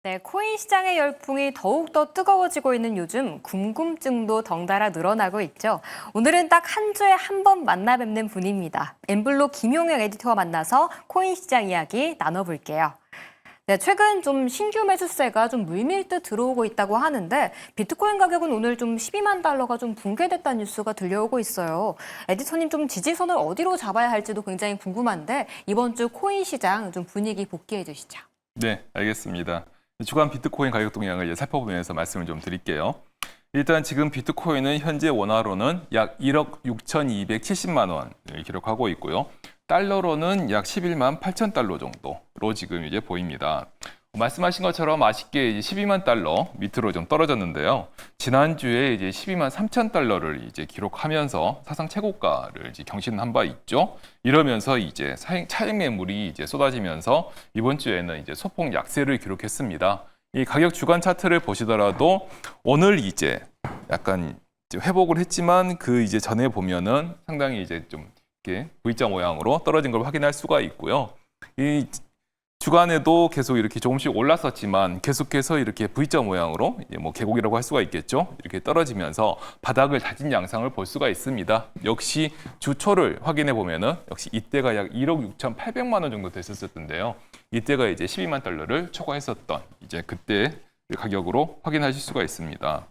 네, 코인 시장의 열풍이 더욱더 뜨거워지고 있는 요즘 궁금증도 덩달아 늘어나고 있죠. 오늘은 딱 한 주에 한 번 만나 뵙는 분입니다. 엠블로 김용영 에디터와 만나서 코인 시장 이야기 나눠볼게요. 네, 최근 좀 신규 매수세가 좀 물밀듯 들어오고 있다고 하는데 비트코인 가격은 오늘 좀 12만 달러가 좀 붕괴됐다는 뉴스가 들려오고 있어요. 에디터님 좀 지지선을 어디로 잡아야 할지도 굉장히 궁금한데 이번 주 코인 시장 좀 분위기 복귀해 주시죠. 네, 알겠습니다. 주간 비트코인 가격 동향을 이제 살펴보면서 말씀을 좀 드릴게요. 일단 지금 비트코인은 현재 원화로는 약 1억 6,270만 원을 기록하고 있고요. 달러로는 약 11만 8천 달러 정도로 지금 이제 보입니다. 말씀하신 것처럼 아쉽게 이제 12만 달러 밑으로 좀 떨어졌는데요. 지난주에 이제 12만 3천 달러를 이제 기록하면서 사상 최고가를 이제 경신한 바 있죠. 이러면서 이제 차익 매물이 이제 쏟아지면서 이번 주에는 이제 소폭 약세를 기록했습니다. 이 가격 주간 차트를 보시더라도 오늘 이제 약간 이제 회복을 했지만 그 이제 전에 보면은 상당히 이제 좀 이렇게 V자 모양으로 떨어진 걸 확인할 수가 있고요. 이 주간에도 계속 이렇게 조금씩 올랐었지만 계속해서 이렇게 V자 모양으로 이제 뭐 계곡이라고 할 수가 있겠죠. 이렇게 떨어지면서 바닥을 다진 양상을 볼 수가 있습니다. 역시 주초를 확인해 보면은 역시 이때가 약 1억 6,800만 원 정도 됐었을 텐데요. 이때가 이제 12만 달러를 초과했었던 이제 그때 가격으로 확인하실 수가 있습니다.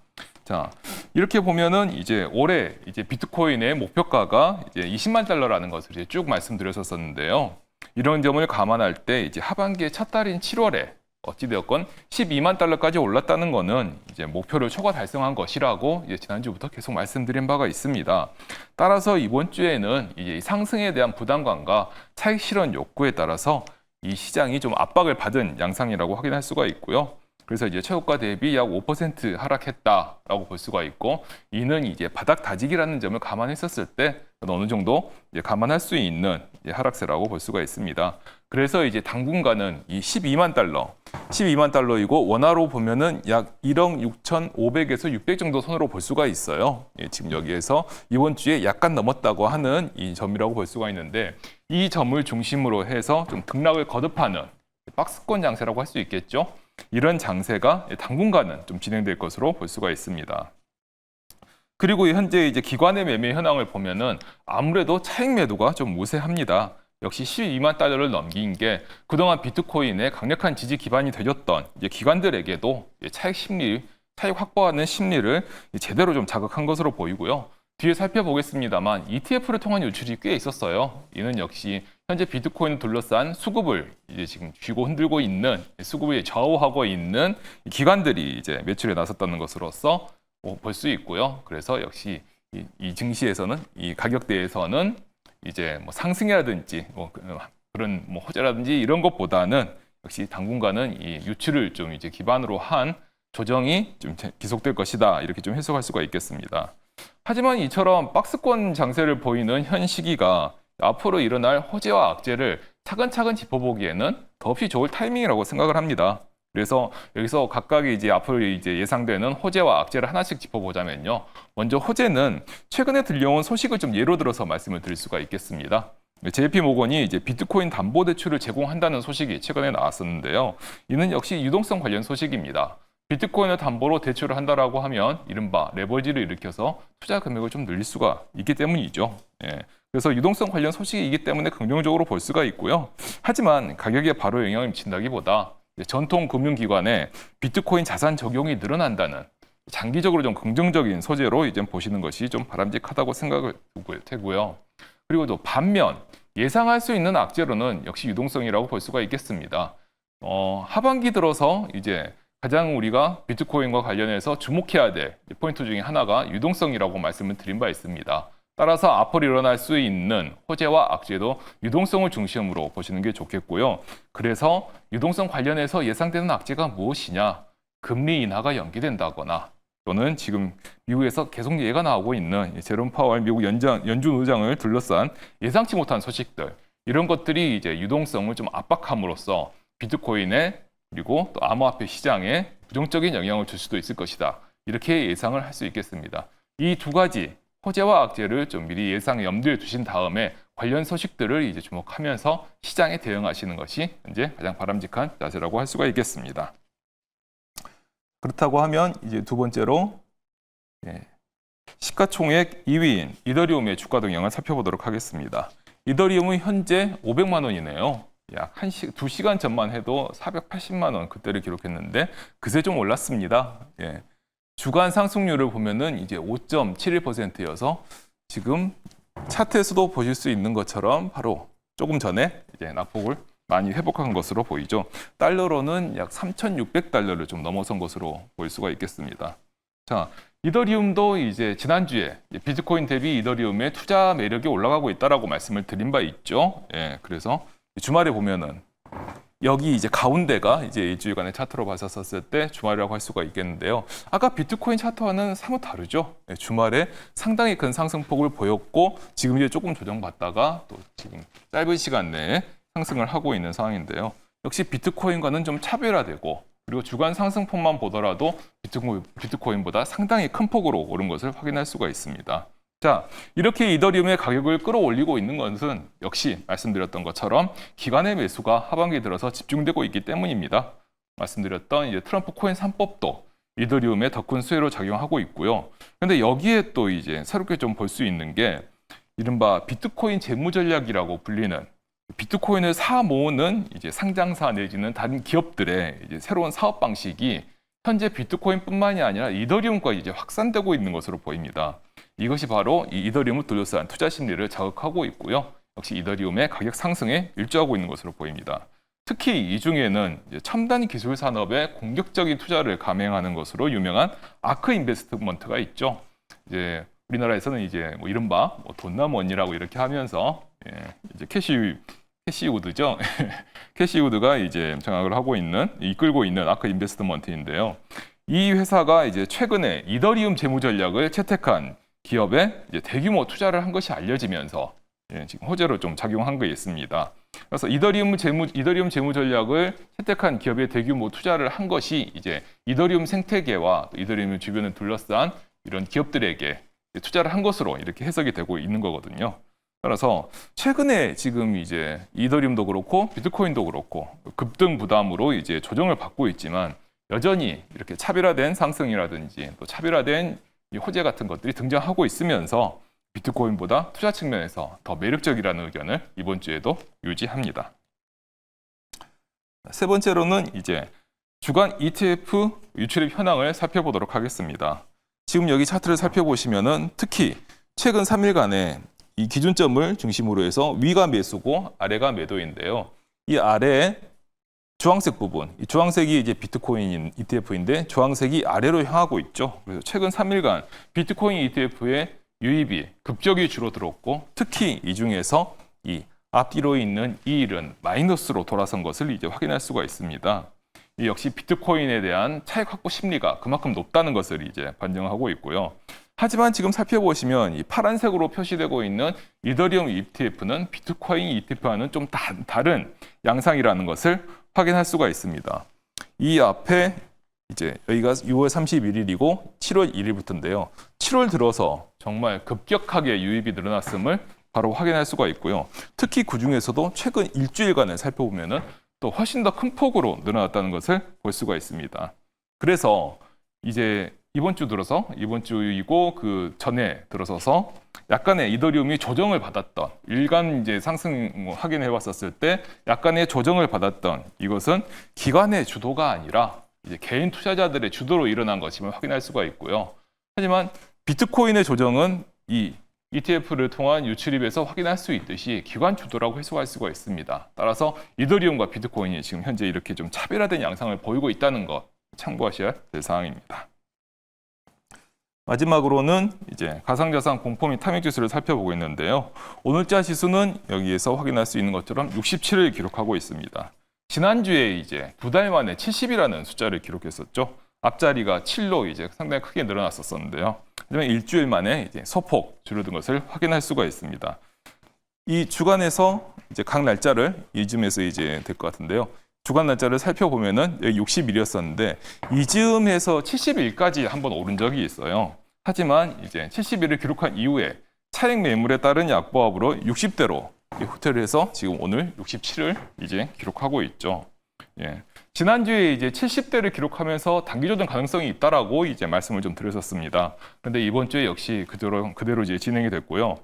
자, 이렇게 보면은 이제 올해 이제 비트코인의 목표가가 이제 20만 달러라는 것을 이제 쭉 말씀드렸었는데요. 이런 점을 감안할 때 이제 하반기의 첫 달인 7월에 어찌되었건 12만 달러까지 올랐다는 것은 이제 목표를 초과 달성한 것이라고 이제 지난주부터 계속 말씀드린 바가 있습니다. 따라서 이번 주에는 이제 상승에 대한 부담감과 차익 실현 욕구에 따라서 이 시장이 좀 압박을 받은 양상이라고 확인할 수가 있고요. 그래서 이제 최고가 대비 약 5% 하락했다라고 볼 수가 있고, 이는 이제 바닥 다지기라는 점을 감안했었을 때 어느 정도 이제 감안할 수 있는 하락세라고 볼 수가 있습니다. 그래서 이제 당분간은 이 12만 달러이고 원화로 보면은 약 1억 6,500에서 600 정도 선으로 볼 수가 있어요. 예, 지금 여기에서 이번 주에 약간 넘었다고 하는 이 점이라고 볼 수가 있는데, 이 점을 중심으로 해서 좀 등락을 거듭하는 박스권 장세라고 할 수 있겠죠. 이런 장세가 당분간은 좀 진행될 것으로 볼 수가 있습니다. 그리고 현재 이제 기관의 매매 현황을 보면은 아무래도 차익 매도가 좀 우세합니다. 역시 12만 달러를 넘긴 게 그동안 비트코인의 강력한 지지 기반이 되었던 이제 기관들에게도 차익 확보하는 심리를 제대로 좀 자극한 것으로 보이고요. 뒤에 살펴보겠습니다만 ETF를 통한 유출이 꽤 있었어요. 이는 역시 현재 비트코인을 둘러싼 수급을 이제 지금 쥐고 흔들고 있는, 수급을 좌우하고 있는 기관들이 이제 매출에 나섰다는 것으로서 볼 수 있고요. 그래서 역시 이 증시에서는, 이 가격대에서는 이제 뭐 상승이라든지 그런 뭐 호재라든지 이런 것보다는 역시 당분간은 이 유출을 좀 이제 기반으로 한 조정이 좀 지속될 것이다, 이렇게 좀 해석할 수가 있겠습니다. 하지만 이처럼 박스권 장세를 보이는 현 시기가 앞으로 일어날 호재와 악재를 차근차근 짚어보기에는 더없이 좋을 타이밍이라고 생각을 합니다. 그래서 여기서 각각의 이제 앞으로 이제 예상되는 호재와 악재를 하나씩 짚어보자면요. 먼저 호재는 최근에 들려온 소식을 좀 예로 들어서 말씀을 드릴 수가 있겠습니다. JP모건이 이제 비트코인 담보대출을 제공한다는 소식이 최근에 나왔었는데요. 이는 역시 유동성 관련 소식입니다. 비트코인을 담보로 대출을 한다라고 하면 이른바 레버리지를 일으켜서 투자 금액을 좀 늘릴 수가 있기 때문이죠. 예. 그래서 유동성 관련 소식이기 때문에 긍정적으로 볼 수가 있고요. 하지만 가격에 바로 영향을 미친다기보다 전통 금융기관에 비트코인 자산 적용이 늘어난다는 장기적으로 좀 긍정적인 소재로 이제 보시는 것이 좀 바람직하다고 생각을 되고요. 그리고 또 반면 예상할 수 있는 악재로는 역시 유동성이라고 볼 수가 있겠습니다. 하반기 들어서 이제 가장 우리가 비트코인과 관련해서 주목해야 될 포인트 중에 하나가 유동성이라고 말씀을 드린 바 있습니다. 따라서 앞으로 일어날 수 있는 호재와 악재도 유동성을 중심으로 보시는 게 좋겠고요. 그래서 유동성 관련해서 예상되는 악재가 무엇이냐? 금리 인하가 연기된다거나 또는 지금 미국에서 계속 얘기가 나오고 있는 제롬 파월 미국 연준 의장을 둘러싼 예상치 못한 소식들, 이런 것들이 이제 유동성을 좀 압박함으로써 비트코인에 그리고 또 암호화폐 시장에 부정적인 영향을 줄 수도 있을 것이다, 이렇게 예상을 할 수 있겠습니다. 이 두 가지 호재와 악재를 좀 미리 예상 염두에 두신 다음에 관련 소식들을 이제 주목하면서 시장에 대응하시는 것이 현재 가장 바람직한 자세라고 할 수가 있겠습니다. 그렇다고 하면 이제 두 번째로 시가총액 2위인 이더리움의 주가 동향을 살펴보도록 하겠습니다. 이더리움은 현재 500만 원이네요. 약 2시간 전만 해도 480만 원 그때를 기록했는데 그새 좀 올랐습니다. 주간 상승률을 보면은 이제 5.71%여서 지금 차트에서도 보실 수 있는 것처럼 바로 조금 전에 이제 낙폭을 많이 회복한 것으로 보이죠. 달러로는 약 3,600달러를 좀 넘어선 것으로 볼 수가 있겠습니다. 자, 이더리움도 이제 지난주에 비트코인 대비 이더리움의 투자 매력이 올라가고 있다라고 말씀을 드린 바 있죠. 그래서 주말에 보면은 여기 이제 가운데가 이제 일주일간의 차트로 봤었을 때 주말이라고 할 수가 있겠는데요. 아까 비트코인 차트와는 사뭇 다르죠. 주말에 상당히 큰 상승폭을 보였고 지금 이제 조금 조정받다가 또 지금 짧은 시간 내에 상승을 하고 있는 상황인데요. 역시 비트코인과는 좀 차별화되고 그리고 주간 상승폭만 보더라도 비트코인보다 상당히 큰 폭으로 오른 것을 확인할 수가 있습니다. 자, 이렇게 이더리움의 가격을 끌어올리고 있는 것은 역시 말씀드렸던 것처럼 기관의 매수가 하반기에 들어서 집중되고 있기 때문입니다. 말씀드렸던 이제 트럼프 코인 3법도 이더리움의 더 큰 수혜로 작용하고 있고요. 그런데 여기에 또 이제 새롭게 좀 볼 수 있는 게 이른바 비트코인 재무 전략이라고 불리는 비트코인을 사 모으는 이제 상장사 내지는 다른 기업들의 이제 새로운 사업 방식이 현재 비트코인뿐만이 아니라 이더리움과 이제 확산되고 있는 것으로 보입니다. 이것이 바로 이 이더리움을 둘러싼 투자 심리를 자극하고 있고요. 역시 이더리움의 가격 상승에 일조하고 있는 것으로 보입니다. 특히 이 중에는 이제 첨단 기술 산업에 공격적인 투자를 감행하는 것으로 유명한 아크 인베스트먼트가 있죠. 이제 우리나라에서는 이제 뭐 이른바 돈나먼이라고 이렇게 하면서 이제 캐시우드죠. 캐시우드가 이제 장악을 하고 있는 이끌고 있는 아크 인베스트먼트인데요. 이 회사가 이제 최근에 이더리움 재무 전략을 채택한 기업에 이제 대규모 투자를 한 것이 알려지면서 지금 호재로 좀 작용한 게 있습니다. 그래서 이더리움 재무 전략을 채택한 기업에 대규모 투자를 한 것이 이제 이더리움 생태계와 이더리움 주변을 둘러싼 이런 기업들에게 투자를 한 것으로 이렇게 해석이 되고 있는 거거든요. 따라서 최근에 지금 이제 이더리움도 그렇고 비트코인도 그렇고 급등 부담으로 이제 조정을 받고 있지만 여전히 이렇게 차별화된 상승이라든지 또 차별화된 이 호재 같은 것들이 등장하고 있으면서 비트코인보다 투자 측면에서 더 매력적이라는 의견을 이번 주에도 유지합니다. 세 번째로는 이제 주간 ETF 유출입 현황을 살펴보도록 하겠습니다. 지금 여기 차트를 살펴보시면은 특히 최근 3일간의 이 기준점을 중심으로 해서 위가 매수고 아래가 매도인데요. 이 아래에 주황색 부분, 이 주황색이 이제 비트코인 ETF인데 주황색이 아래로 향하고 있죠. 그래서 최근 3일간 비트코인 ETF의 유입이 급격히 줄어들었고 특히 이 중에서 이 앞뒤로 있는 이 일은 마이너스로 돌아선 것을 이제 확인할 수가 있습니다. 이 역시 비트코인에 대한 차익 확보 심리가 그만큼 높다는 것을 이제 반증하고 있고요. 하지만 지금 살펴보시면 이 파란색으로 표시되고 있는 이더리움 ETF는 비트코인 ETF와는 좀 다른 양상이라는 것을 확인할 수가 있습니다. 이 앞에 이제 여기가 6월 31일이고 7월 1일부터인데요. 7월 들어서 정말 급격하게 유입이 늘어났음을 바로 확인할 수가 있고요. 특히 그 중에서도 최근 일주일간을 살펴보면은 또 훨씬 더 큰 폭으로 늘어났다는 것을 볼 수가 있습니다. 그래서 이제 이번 주이고 그 전에 들어서서 약간의 이더리움이 조정을 받았던 일간 이제 상승 확인해 왔었을 때 약간의 조정을 받았던 이것은 기관의 주도가 아니라 이제 개인 투자자들의 주도로 일어난 것임을 확인할 수가 있고요. 하지만 비트코인의 조정은 이 ETF를 통한 유출입에서 확인할 수 있듯이 기관 주도라고 해석할 수가 있습니다. 따라서 이더리움과 비트코인이 지금 현재 이렇게 좀 차별화된 양상을 보이고 있다는 것 참고하셔야 될 사항입니다. 마지막으로는 이제 가상자산 공포 및 탐욕 지수를 살펴보고 있는데요. 오늘자 지수는 여기에서 확인할 수 있는 것처럼 67을 기록하고 있습니다. 지난주에 이제 2달 만에 70이라는 숫자를 기록했었죠. 앞자리가 7로 이제 상당히 크게 늘어났었는데요. 하지만 일주일 만에 이제 소폭 줄어든 것을 확인할 수가 있습니다. 이 주간에서 이제 각 날짜를 이쯤에서 이제 될 것 같은데요. 주간 날짜를 살펴보면은 60일이었었는데 이즈음에서 70일까지 한번 오른 적이 있어요. 하지만 이제 70일을 기록한 이후에 차익 매물에 따른 약보합으로 60대로 호텔에서 지금 오늘 67을 이제 기록하고 있죠. 지난주에 이제 70대를 기록하면서 단기 조정 가능성이 있다라고 이제 말씀을 좀 드렸었습니다. 그런데 이번 주에 역시 그대로 이제 진행이 됐고요.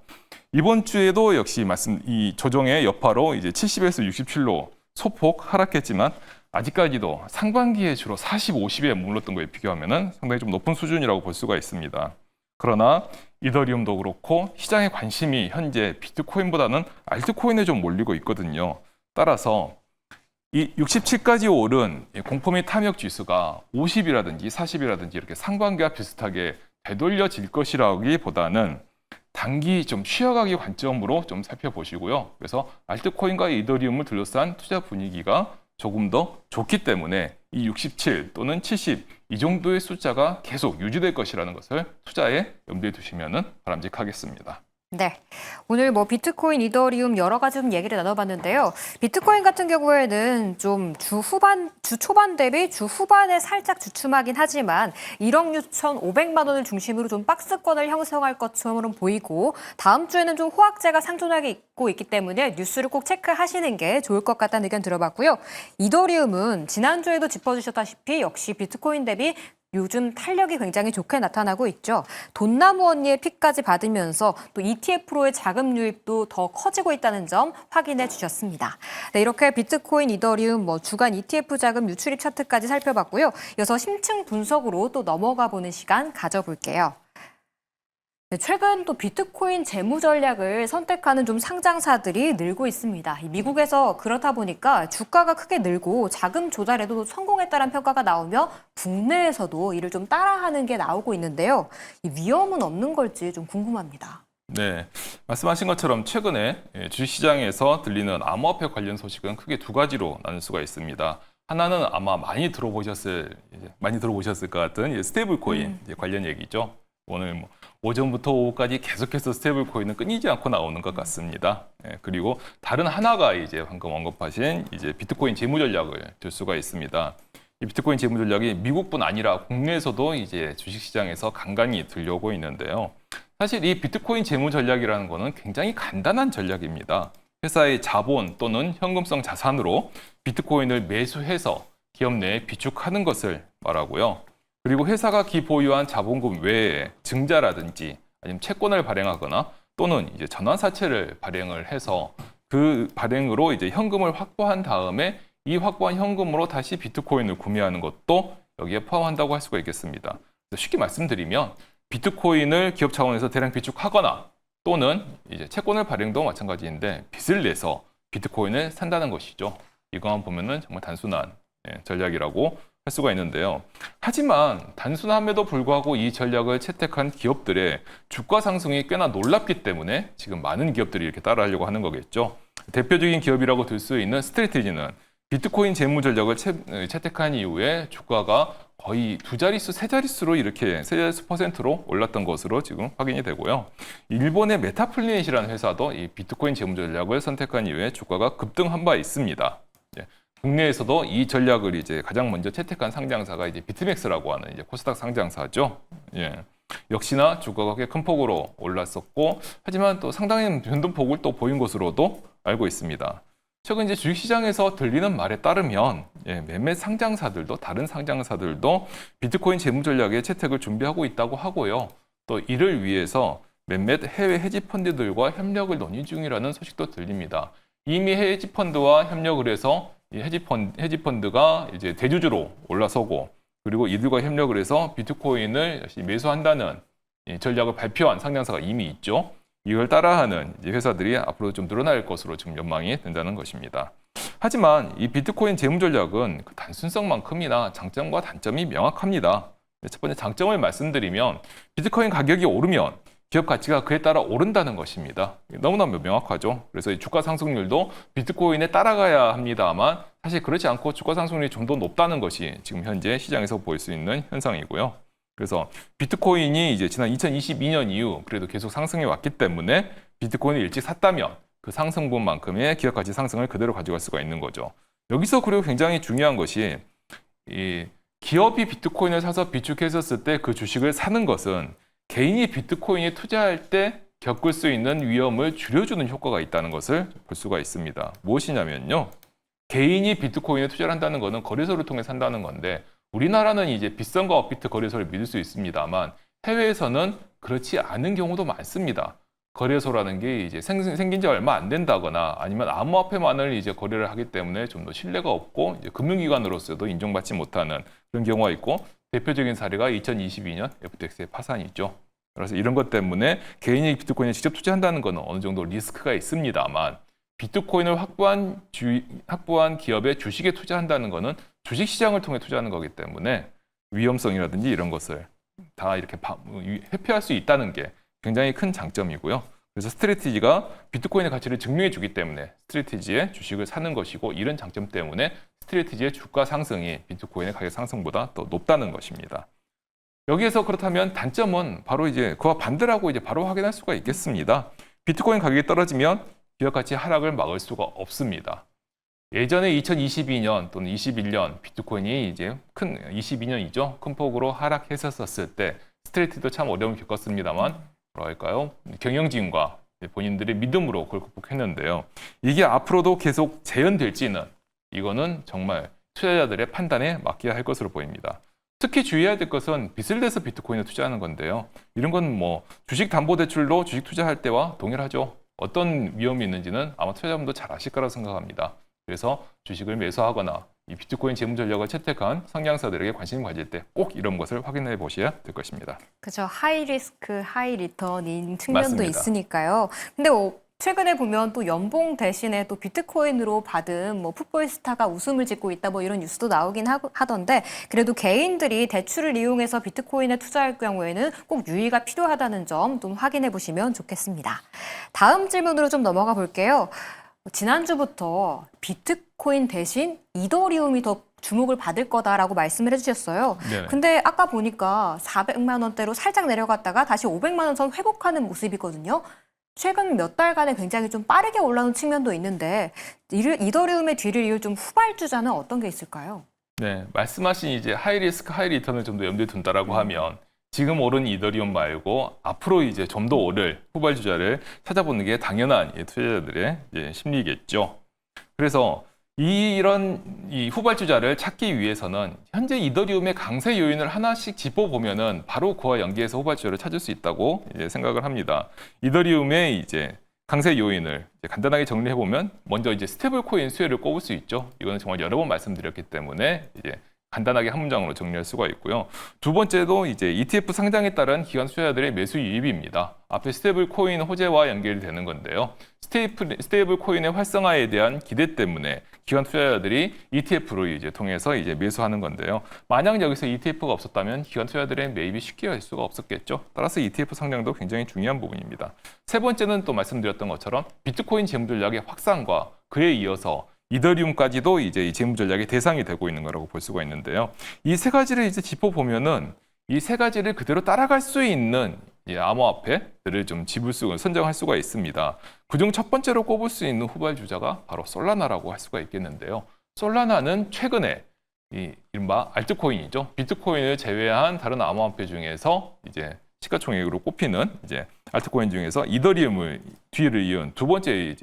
이번 주에도 역시 이 조정의 여파로 이제 70에서 67로 소폭 하락했지만 아직까지도 상반기에 주로 40, 50에 머물렀던 거에 비교하면은 상당히 좀 높은 수준이라고 볼 수가 있습니다. 그러나 이더리움도 그렇고 시장의 관심이 현재 비트코인보다는 알트코인에 좀 몰리고 있거든요. 따라서 이 67까지 오른 공포 및 탐욕 지수가 50이라든지 40이라든지 이렇게 상반기와 비슷하게 되돌려질 것이라기보다는 단기 좀 쉬어가기 관점으로 좀 살펴보시고요. 그래서 알트코인과 이더리움을 둘러싼 투자 분위기가 조금 더 좋기 때문에 이 67 또는 70 이 정도의 숫자가 계속 유지될 것이라는 것을 투자에 염두에 두시면 바람직하겠습니다. 네, 오늘 비트코인, 이더리움 여러 가지 좀 얘기를 나눠봤는데요. 비트코인 같은 경우에는 좀 주 초반 대비 주 후반에 살짝 주춤하긴 하지만 1억 6,500만 원을 중심으로 좀 박스권을 형성할 것처럼 보이고 다음 주에는 좀 호황세가 상존하고 있기 때문에 뉴스를 꼭 체크하시는 게 좋을 것 같다는 의견 들어봤고요. 이더리움은 지난주에도 짚어주셨다시피 역시 비트코인 대비 요즘 탄력이 굉장히 좋게 나타나고 있죠. 돈나무 언니의 픽까지 받으면서 또 ETF로의 자금 유입도 더 커지고 있다는 점 확인해 주셨습니다. 네, 이렇게 비트코인, 이더리움, 주간 ETF 자금 유출입 차트까지 살펴봤고요. 이어서 심층 분석으로 또 넘어가 보는 시간 가져볼게요. 네, 최근 또 비트코인 재무 전략을 선택하는 좀 상장사들이 늘고 있습니다. 미국에서 그렇다 보니까 주가가 크게 늘고 자금 조달에도 성공했다는 평가가 나오며 국내에서도 이를 좀 따라하는 게 나오고 있는데요. 이 위험은 없는 걸지 좀 궁금합니다. 네, 말씀하신 것처럼 최근에 주식시장에서 들리는 암호화폐 관련 소식은 크게 두 가지로 나눌 수가 있습니다. 하나는 아마 많이 들어보셨을 것 같은 스테이블 코인 관련 얘기죠. 오늘 오전부터 오후까지 계속해서 스테이블 코인은 끊이지 않고 나오는 것 같습니다. 그리고 다른 하나가 이제 방금 언급하신 이제 비트코인 재무 전략을 들 수가 있습니다. 이 비트코인 재무 전략이 미국뿐 아니라 국내에서도 이제 주식시장에서 간간히 들려오고 있는데요. 사실 이 비트코인 재무 전략이라는 거는 굉장히 간단한 전략입니다. 회사의 자본 또는 현금성 자산으로 비트코인을 매수해서 기업 내에 비축하는 것을 말하고요. 그리고 회사가 기보유한 자본금 외에 증자라든지 아니면 채권을 발행하거나 또는 이제 전환사채를 발행을 해서 그 발행으로 이제 현금을 확보한 다음에 이 확보한 현금으로 다시 비트코인을 구매하는 것도 여기에 포함한다고 할 수가 있겠습니다. 쉽게 말씀드리면 비트코인을 기업 차원에서 대량 비축하거나 또는 이제 채권을 발행도 마찬가지인데 빚을 내서 비트코인을 산다는 것이죠. 이거만 보면은 정말 단순한 전략이라고 할 수가 있는데요. 하지만 단순함에도 불구하고 이 전략을 채택한 기업들의 주가 상승이 꽤나 놀랍기 때문에 지금 많은 기업들이 이렇게 따라하려고 하는 거겠죠. 대표적인 기업이라고 들 수 있는 스트래티지는 비트코인 재무 전략을 채택한 이후에 주가가 거의 두 자릿수, 세 자릿수로 이렇게 세 자릿수 %로 올랐던 것으로 지금 확인이 되고요. 일본의 메타플리넷이라는 회사도 이 비트코인 재무 전략을 선택한 이후에 주가가 급등한 바 있습니다. 국내에서도 이 전략을 이제 가장 먼저 채택한 상장사가 이제 비트맥스라고 하는 이제 코스닥 상장사죠. 역시나 주가가 꽤 큰 폭으로 올랐었고, 하지만 또 상당히 변동폭을 또 보인 것으로도 알고 있습니다. 최근 이제 주식시장에서 들리는 말에 따르면 몇몇 상장사들도 다른 상장사들도 비트코인 재무 전략의 채택을 준비하고 있다고 하고요. 또 이를 위해서 몇몇 해외 헤지펀드들과 협력을 논의 중이라는 소식도 들립니다. 이미 헤지펀드와 협력을 해서 이 헤지펀드가 이제 대주주로 올라서고 그리고 이들과 협력을 해서 비트코인을 열심히 매수한다는 전략을 발표한 상장사가 이미 있죠. 이걸 따라하는 회사들이 앞으로 좀 늘어날 것으로 지금 전망이 된다는 것입니다. 하지만 이 비트코인 재무 전략은 그 단순성만큼이나 장점과 단점이 명확합니다. 첫 번째 장점을 말씀드리면 비트코인 가격이 오르면 기업 가치가 그에 따라 오른다는 것입니다. 너무나 명확하죠. 그래서 이 주가 상승률도 비트코인에 따라가야 합니다만 사실 그렇지 않고 주가 상승률이 좀 더 높다는 것이 지금 현재 시장에서 보일 수 있는 현상이고요. 그래서 비트코인이 이제 지난 2022년 이후 그래도 계속 상승해 왔기 때문에 비트코인을 일찍 샀다면 그 상승분만큼의 기업 가치 상승을 그대로 가져갈 수가 있는 거죠. 여기서 그리고 굉장히 중요한 것이 이 기업이 비트코인을 사서 비축했었을 때 그 주식을 사는 것은 개인이 비트코인에 투자할 때 겪을 수 있는 위험을 줄여주는 효과가 있다는 것을 볼 수가 있습니다. 무엇이냐면요. 개인이 비트코인에 투자를 한다는 거는 거래소를 통해 산다는 건데 우리나라는 이제 비싼 거 업비트 거래소를 믿을 수 있습니다만 해외에서는 그렇지 않은 경우도 많습니다. 거래소라는 게 이제 생긴 지 얼마 안 된다거나 아니면 암호화폐만을 이제 거래를 하기 때문에 좀 더 신뢰가 없고 이제 금융기관으로서도 인정받지 못하는 그런 경우가 있고 대표적인 사례가 2022년 FTX의 파산이 있죠. 그래서 이런 것 때문에 개인이 비트코인에 직접 투자한다는 것은 어느 정도 리스크가 있습니다만 비트코인을 확보한 기업의 주식에 투자한다는 것은 주식시장을 통해 투자하는 거기 때문에 위험성이라든지 이런 것을 다 이렇게 회피할 수 있다는 게 굉장히 큰 장점이고요. 그래서 스트래티지가 비트코인의 가치를 증명해 주기 때문에 스트래티지의 주식을 사는 것이고 이런 장점 때문에 스트래티지의 주가 상승이 비트코인의 가격 상승보다 더 높다는 것입니다. 여기에서 그렇다면 단점은 바로 이제 그와 반대라고 이제 바로 확인할 수가 있겠습니다. 비트코인 가격이 떨어지면 기업 가치 하락을 막을 수가 없습니다. 예전에 2022년 또는 21년 비트코인이 이제 22년이죠. 큰 폭으로 하락했었을 때 스트레이트도 참 어려움을 겪었습니다만 뭐랄까요? 경영진과 본인들의 믿음으로 그걸 극복했는데요. 이게 앞으로도 계속 재현될지는 이거는 정말 투자자들의 판단에 맡겨야 할 것으로 보입니다. 특히 주의해야 될 것은 빚을 내서 비트코인에 투자하는 건데요. 이런 건 뭐 주식담보대출로 주식 투자할 때와 동일하죠. 어떤 위험이 있는지는 아마 투자자분도 잘 아실 거라고 생각합니다. 그래서 주식을 매수하거나 이 비트코인 재무 전략을 채택한 상장사들에게 관심을 가질 때 꼭 이런 것을 확인해 보셔야 될 것입니다. 그렇죠. 하이 리스크, 하이 리턴인 측면도 맞습니다. 있으니까요. 근데 최근에 보면 또 연봉 대신에 또 비트코인으로 받은 뭐 풋볼 스타가 웃음을 짓고 있다 뭐 이런 뉴스도 나오긴 하던데 그래도 개인들이 대출을 이용해서 비트코인에 투자할 경우에는 꼭 유의가 필요하다는 점 좀 확인해 보시면 좋겠습니다. 다음 질문으로 좀 넘어가 볼게요. 지난주부터 비트코인 대신 이더리움이 더 주목을 받을 거다라고 말씀을 해주셨어요. 네. 근데 아까 보니까 400만 원대로 살짝 내려갔다가 다시 500만 원 선 회복하는 모습이거든요. 최근 몇 달간에 굉장히 좀 빠르게 올라오는 측면도 있는데 이더리움의 뒤를 이을 좀 후발주자는 어떤 게 있을까요? 네, 말씀하신 이제 하이 리스크, 하이 리턴을 좀 더 염두에 둔다라고 하면 지금 오른 이더리움 말고 앞으로 이제 좀 더 오를 후발주자를 찾아보는 게 당연한 투자자들의 이제 심리겠죠. 그래서 이런 후발주자를 찾기 위해서는 현재 이더리움의 강세 요인을 하나씩 짚어보면은 바로 그와 연계해서 후발주자를 찾을 수 있다고 이제 생각을 합니다. 이더리움의 이제 강세 요인을 이제 간단하게 정리해 보면 먼저 이제 스테이블 코인 수혜를 꼽을 수 있죠. 이거는 정말 여러 번 말씀드렸기 때문에 이제 간단하게 한 문장으로 정리할 수가 있고요. 두 번째도 이제 ETF 상장에 따른 기관 투자자들의 매수 유입입니다. 앞에 스테이블 코인 호재와 연결이 되는 건데요. 스테이블 코인의 활성화에 대한 기대 때문에 기관 투자자들이 ETF로 이제 통해서 이제 매수하는 건데요. 만약 여기서 ETF가 없었다면 기관 투자자들의 매입이 쉽게 할 수가 없었겠죠. 따라서 ETF 상장도 굉장히 중요한 부분입니다. 세 번째는 또 말씀드렸던 것처럼 비트코인 재무 전략의 확산과 그에 이어서 이더리움까지도 이제 이 재무 전략의 대상이 되고 있는 거라고 볼 수가 있는데요. 이 세 가지를 이제 짚어보면은 이 세 가지를 그대로 따라갈 수 있는 암호화폐들을 좀 선정할 수가 있습니다. 그중 첫 번째로 꼽을 수 있는 후발주자가 바로 솔라나라고 할 수가 있겠는데요. 솔라나는 최근에 이른바 알트코인이죠. 비트코인을 제외한 다른 암호화폐 중에서 이제 시가총액으로 꼽히는 이제 알트코인 중에서 이더리움을 뒤를 이은 두 번째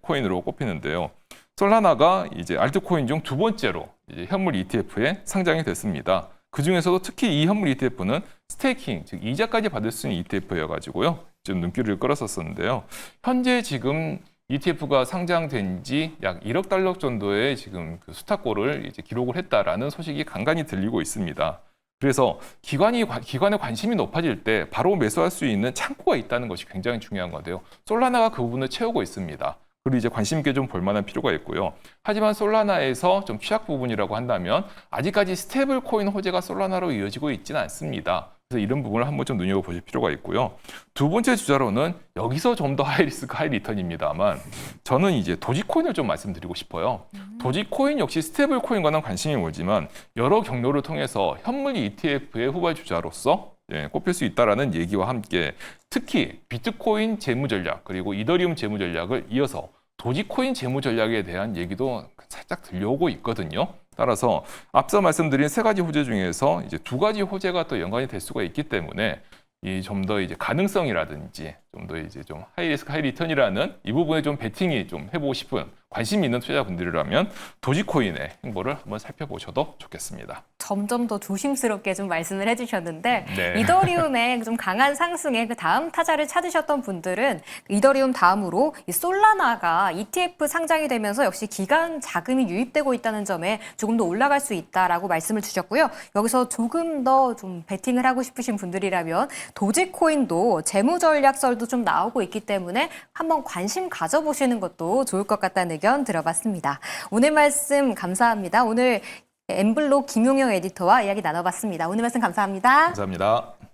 코인으로 꼽히는데요. 솔라나가 이제 알트코인 중 두 번째로 이제 현물 ETF에 상장이 됐습니다. 그 중에서도 특히 이 현물 ETF는 스테이킹, 즉 이자까지 받을 수 있는 ETF여가지고요. 좀 눈길을 끌었었는데요. 현재 지금 ETF가 상장된 지 약 1억 달러 정도의 지금 그 수탁고를 이제 기록을 했다라는 소식이 간간히 들리고 있습니다. 그래서 기관의 관심이 높아질 때 바로 매수할 수 있는 창구가 있다는 것이 굉장히 중요한 건데요. 솔라나가 그 부분을 채우고 있습니다. 그리고 이제 관심 있게 좀 볼 만한 필요가 있고요. 하지만 솔라나에서 좀 취약 부분이라고 한다면 아직까지 스테이블 코인 호재가 솔라나로 이어지고 있지는 않습니다. 그래서 이런 부분을 한번 좀 눈여겨보실 필요가 있고요. 두 번째 주자로는 여기서 좀 더 하이 리스크, 하이 리턴입니다만 저는 이제 도지코인을 좀 말씀드리고 싶어요. 도지코인 역시 스테이블 코인과는 관심이 멀지만 여러 경로를 통해서 현물 ETF의 후발 주자로서 꼽힐 수 있다라는 얘기와 함께 특히 비트코인 재무 전략 그리고 이더리움 재무 전략을 이어서 도지코인 재무 전략에 대한 얘기도 살짝 들려오고 있거든요. 따라서 앞서 말씀드린 세 가지 호재 중에서 이제 두 가지 호재가 또 연관이 될 수가 있기 때문에 이 좀 더 이제 가능성이라든지 좀 더 이제 좀 하이 리스크 하이 리턴이라는 이 부분에 좀 베팅이 좀 해보고 싶은 관심 있는 투자자분들이라면 도지코인의 행보를 한번 살펴보셔도 좋겠습니다. 점점 더 조심스럽게 좀 말씀을 해주셨는데 네. 이더리움의 좀 강한 상승에 그 다음 타자를 찾으셨던 분들은 이더리움 다음으로 이 솔라나가 ETF 상장이 되면서 역시 기관 자금이 유입되고 있다는 점에 조금 더 올라갈 수 있다라고 말씀을 주셨고요. 여기서 조금 더 좀 베팅을 하고 싶으신 분들이라면 도지코인도 재무 전략설도 좀 나오고 있기 때문에 한번 관심 가져보시는 것도 좋을 것 같다는 의견 들어봤습니다. 오늘 말씀 감사합니다. 오늘 엠블록 김용영 에디터와 이야기 나눠봤습니다. 오늘 말씀 감사합니다. 감사합니다.